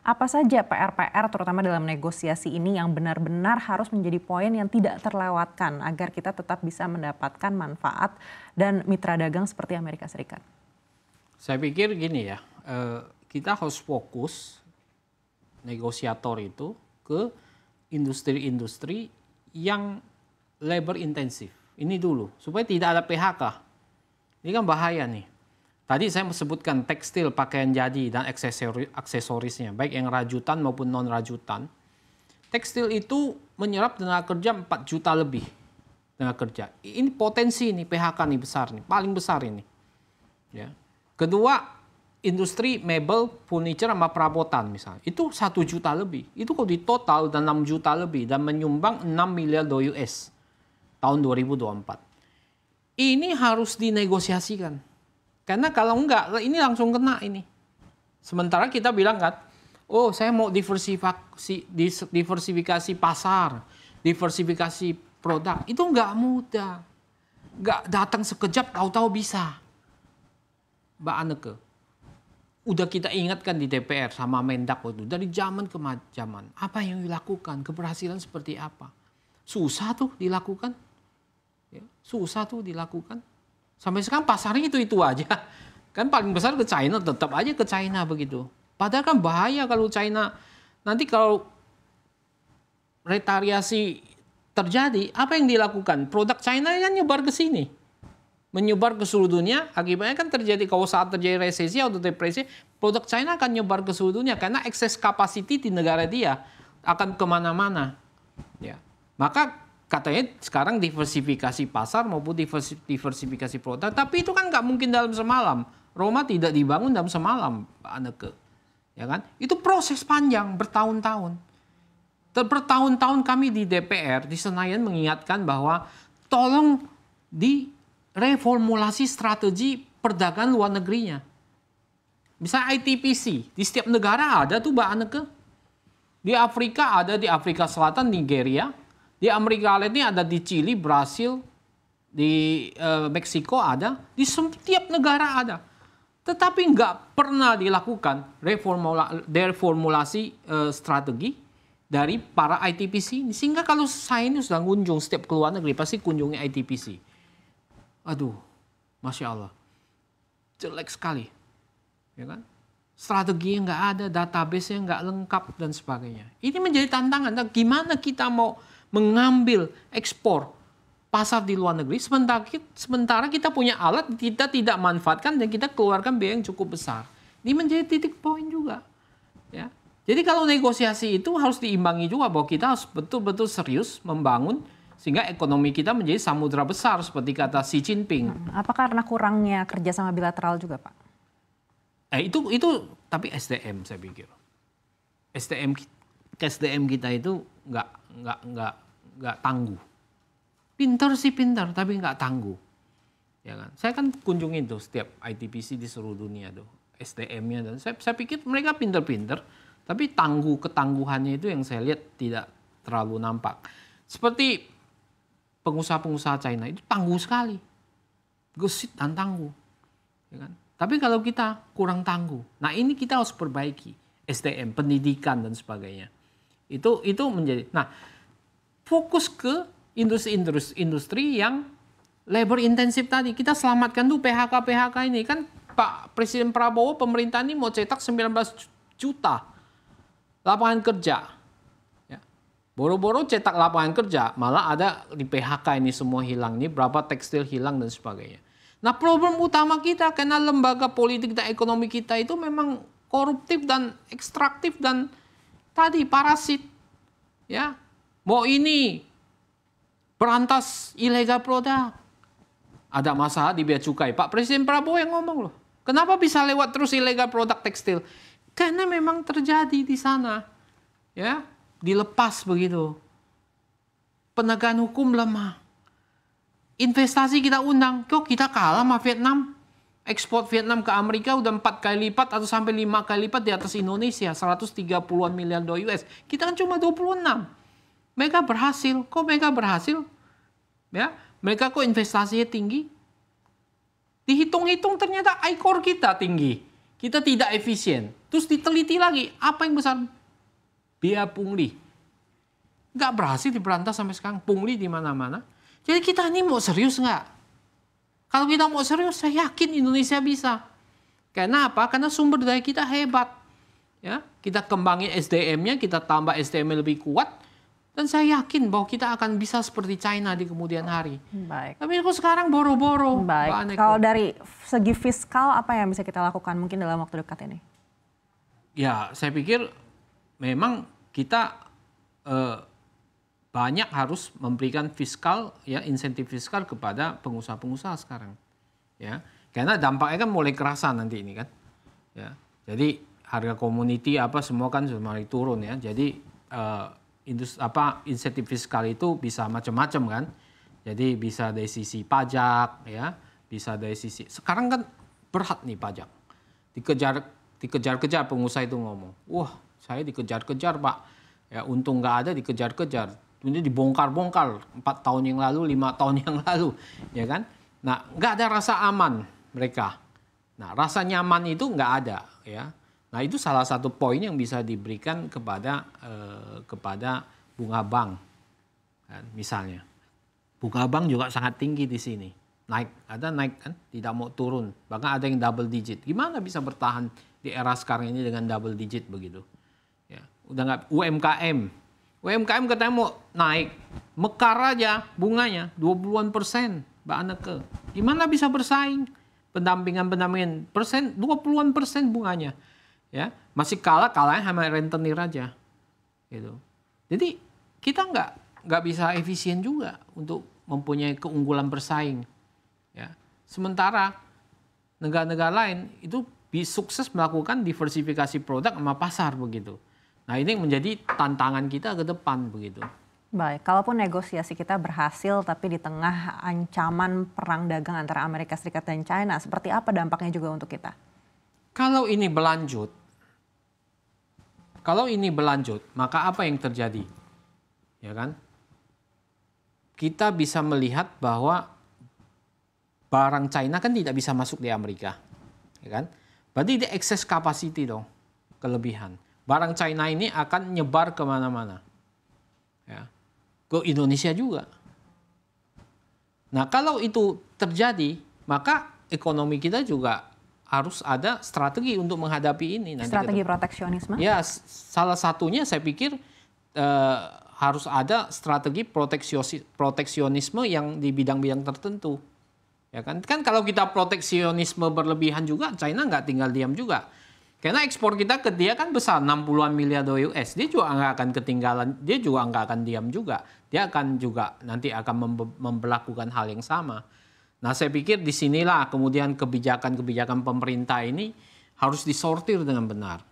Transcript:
Apa saja PR-PR terutama dalam negosiasi ini yang benar-benar harus menjadi poin yang tidak terlewatkan agar kita tetap bisa mendapatkan manfaat dan mitra dagang seperti Amerika Serikat? Saya pikir gini ya, kita harus fokus negosiator itu ke industri-industri yang labor intensif. Ini dulu, supaya tidak ada PHK. Ini kan bahaya nih. Tadi saya sebutkan tekstil, pakaian jadi, dan aksesorisnya, baik yang rajutan maupun non-rajutan. Tekstil itu menyerap tenaga kerja 4 juta lebih tenaga kerja. Ini potensi nih, PHK nih besar nih, paling besar ini. Ya. Kedua, industri mebel, furniture, sama perabotan misalnya. Itu 1 juta lebih. Itu kalau di total dan 6 juta lebih dan menyumbang 6 miliar dolar US tahun 2024. Ini harus dinegosiasikan. Karena kalau enggak, ini langsung kena ini. Sementara kita bilang kan, oh saya mau diversifikasi pasar, diversifikasi produk. Itu enggak mudah. Enggak datang sekejap, tahu-tahu bisa. Mbak Anneke, udah kita ingatkan di DPR sama Mendak waktu dari zaman ke zaman. Apa yang dilakukan, keberhasilan seperti apa. Susah tuh dilakukan. Ya, susah tuh dilakukan. Sampai sekarang pasarnya itu aja. Kan paling besar ke China, tetap aja ke China begitu. Padahal kan bahaya kalau China, nanti kalau retaliasi terjadi, apa yang dilakukan? Produk China kan nyebar ke sini. Menyebar ke seluruh dunia, akibatnya kan terjadi, kalau saat terjadi resesi atau depresi, produk China akan nyebar ke seluruh dunia, karena excess capacity di negara dia akan kemana-mana. Ya. Maka katanya sekarang diversifikasi pasar maupun diversifikasi produk, tapi itu kan nggak mungkin dalam semalam. Roma tidak dibangun dalam semalam, Pak Anneke. Ya kan? Itu proses panjang, bertahun-tahun. Bertahun-tahun kami di DPR, di Senayan mengingatkan bahwa tolong direformulasi strategi perdagangan luar negerinya. Misalnya ITPC, di setiap negara ada tuh, Mbak Anneke. Di Afrika ada, di Afrika Selatan, Nigeria. Di Amerika Latin ada di Chili, Brasil, di Meksiko ada, di setiap negara ada. Tetapi nggak pernah dilakukan reformulasi strategi dari para ITPC. Sehingga kalau saya ini sudah kunjung setiap ke luar negeri, pasti kunjungi ITPC. Aduh, Masya Allah. Jelek sekali. Ya kan? Strateginya nggak ada, database-nya nggak lengkap, dan sebagainya. Ini menjadi tantangan. Nah, gimana kita mau mengambil ekspor pasar di luar negeri, sementara kita punya alat, kita tidak manfaatkan dan kita keluarkan biaya yang cukup besar. Ini menjadi titik poin juga. Ya. Jadi kalau negosiasi itu harus diimbangi juga, bahwa kita harus betul-betul serius membangun sehingga ekonomi kita menjadi samudra besar seperti kata Xi Jinping. Apa karena kurangnya kerjasama bilateral juga, Pak? Itu tapi SDM saya pikir. SDM kita itu nggak tangguh. Pintar sih pintar, tapi nggak tangguh. Ya kan? Saya kan kunjungin tuh setiap ITPC di seluruh dunia tuh, SDM-nya, dan saya pikir mereka pintar-pintar, tapi ketangguhannya itu yang saya lihat tidak terlalu nampak. Seperti pengusaha-pengusaha China itu tangguh sekali, gesit dan tangguh. Ya kan? Tapi kalau kita kurang tangguh, nah ini kita harus perbaiki SDM, pendidikan dan sebagainya. Itu menjadi. Nah, fokus ke industri yang labor intensif tadi. Kita selamatkan tuh PHK ini. Kan Pak Presiden Prabowo, pemerintah ini mau cetak 19 juta lapangan kerja. Ya. Boro-boro cetak lapangan kerja, malah ada di PHK ini semua hilang. Ini berapa tekstil hilang dan sebagainya. Nah, problem utama kita karena lembaga politik dan ekonomi kita itu memang koruptif dan ekstraktif dan tadi parasit. Ya. Mau ini berantas ilegal produk. Ada masalah di bea cukai. Pak Presiden Prabowo yang ngomong loh. Kenapa bisa lewat terus ilegal produk tekstil? Karena memang terjadi di sana. Ya, dilepas begitu. Penegakan hukum lemah. Investasi kita undang, kok kita kalah sama Vietnam? Ekspor Vietnam ke Amerika udah 4 kali lipat atau sampai 5 kali lipat di atas Indonesia, 130-an miliar dolar US. Kita kan cuma 26. Mereka berhasil. Kok mereka berhasil? Ya, mereka kok investasinya tinggi? Dihitung-hitung ternyata ICOR kita tinggi. Kita tidak efisien. Terus diteliti lagi, apa yang besar? Biaya pungli. Nggak berhasil diberantas sampai sekarang, pungli di mana-mana. Jadi kita ini mau serius nggak? Kalau kita mau serius, saya yakin Indonesia bisa. Karena apa? Karena sumber daya kita hebat. Ya, kita kembangin SDM-nya, kita tambah SDM lebih kuat, dan saya yakin bahwa kita akan bisa seperti China di kemudian hari. Baik. Tapi kok sekarang boro-boro. Baik. Kalau dari segi fiskal, apa yang bisa kita lakukan mungkin dalam waktu dekat ini? Ya, saya pikir memang kita banyak harus memberikan fiskal, ya insentif fiskal kepada pengusaha-pengusaha sekarang, ya karena dampaknya kan mulai kerasa nanti ini kan, ya jadi harga komoditi apa semua kan sudah mulai turun ya, jadi insentif fiskal itu bisa macam-macam kan, jadi bisa dari sisi pajak, ya bisa dari sisi sekarang kan berat nih pajak, dikejar-kejar pengusaha itu ngomong, wah saya dikejar-kejar Pak, ya untung nggak ada dikejar-kejar. Ini dibongkar-bongkar 4 tahun yang lalu, 5 tahun yang lalu, ya kan? Nah, nggak ada rasa aman mereka. Nah, rasa nyaman itu nggak ada, ya. Nah, itu salah satu poin yang bisa diberikan kepada bunga bank, kan? Misalnya, bunga bank juga sangat tinggi di sini, naik kan, tidak mau turun, bahkan ada yang double digit. Gimana bisa bertahan di era sekarang ini dengan double digit begitu? Ya, udah nggak UMKM katanya mau naik, mekar aja bunganya 20-an%, Mbak Anneke. Gimana bisa bersaing? Pendampingan persen 20-an% bunganya. Ya, masih kalahnya sama rentenir aja. Gitu. Jadi kita nggak bisa efisien juga untuk mempunyai keunggulan bersaing. Ya. Sementara negara-negara lain itu sukses melakukan diversifikasi produk sama pasar begitu. Nah ini menjadi tantangan kita ke depan begitu. Baik, kalaupun negosiasi kita berhasil tapi di tengah ancaman perang dagang antara Amerika Serikat dan China, seperti apa dampaknya juga untuk kita? Kalau ini berlanjut, maka apa yang terjadi? Ya kan? Kita bisa melihat bahwa barang China kan tidak bisa masuk di Amerika. Ya kan? Berarti dia excess capacity dong, kelebihan. Barang China ini akan nyebar kemana-mana. Ya. Ke Indonesia juga. Nah kalau itu terjadi, maka ekonomi kita juga harus ada strategi untuk menghadapi ini. Strategi proteksionisme? Ya, salah satunya saya pikir harus ada strategi proteksionisme yang di bidang-bidang tertentu. Ya kan kalau kita proteksionisme berlebihan juga, China nggak tinggal diam juga. Karena ekspor kita ke dia kan besar, 60-an miliar dolar US. Dia juga nggak akan ketinggalan, dia juga nggak akan diam juga. Dia akan juga nanti akan memperlakukan hal yang sama. Nah saya pikir disinilah kemudian kebijakan-kebijakan pemerintah ini harus disortir dengan benar.